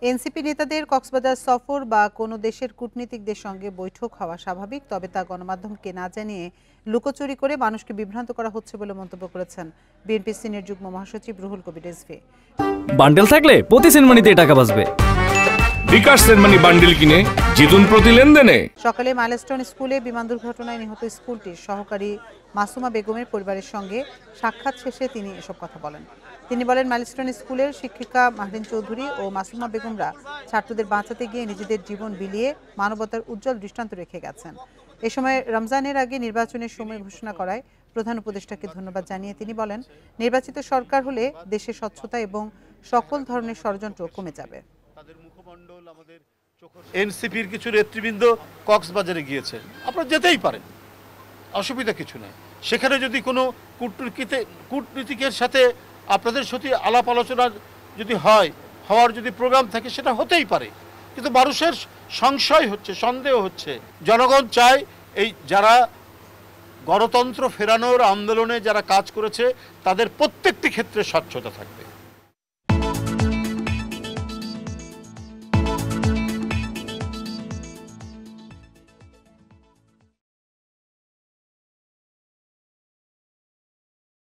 NCP নেতাদের কক্সবাজার সফর বা কোনো দেশের কূটনীতিকদের সঙ্গে বৈঠক হওয়া স্বাভাবিক, তবে তা গণমাধ্যমকে না জানিয়ে লুকোচুরি করে মানুষকে বিভ্রান্ত করা হচ্ছে বলে মন্তব্য করেছেন বিএনপি সিনিয়র যুগ্ম মহাসচিব রুহুল কবির রিজভী। বান্ডেল থাকলে প্রতি সেনমানিতে টাকা বাঁচবে। বিকাশ সেনমানি বান্ডেল কিনে জিতুন প্রতি লেনদেনে। সকালে মাইলস্টোন স্কুলে বিমান দুর্ঘটনায় নিহত স্কুলটির সহকারী মাসুমা বেগমের পরিবারের সঙ্গে সাক্ষাৎ শেষে তিনি এসব কথা বলেন। তিনি বলেন, মাইলস্টোন স্কুলের শিক্ষিকা মাহরিন চৌধুরী ও মাসুমা বেগমরা ছাত্রদের বাঁচাতে গিয়ে নিজেদের জীবন বিলিয়ে মানবতার উজ্জ্বল দৃষ্টান্ত রেখে গেছেন। এ সময় রমজানের আগে নির্বাচনের সময় ঘোষণা করায় প্রধান উপদেষ্টাকে ধন্যবাদ জানিয়ে তিনি বলেন, নির্বাচিত সরকার হলে দেশে স্বচ্ছতা এবং সকল ধরনের ষড়যন্ত্র কমে যাবে। এনসিপির কিছু নেতৃবৃন্দ কক্সবাজারে গিয়েছে, আপনারা যেতেই পারেন, অসুবিধা কিছু নেই। সেখানে যদি কোনো কূটনীতিকের সাথে আপনাদের সাথে আলাপ আলোচনা যদি হওয়ার যদি প্রোগ্রাম থাকে সেটা হতেই পারে, কিন্তু মানুষের সংশয় হচ্ছে, সন্দেহ হচ্ছে। জনগণ চায় এই যারা গণতন্ত্র ফেরানোর আন্দোলনে যারা কাজ করেছে তাদের প্রত্যেকটি ক্ষেত্রে স্বচ্ছতা থাকবে।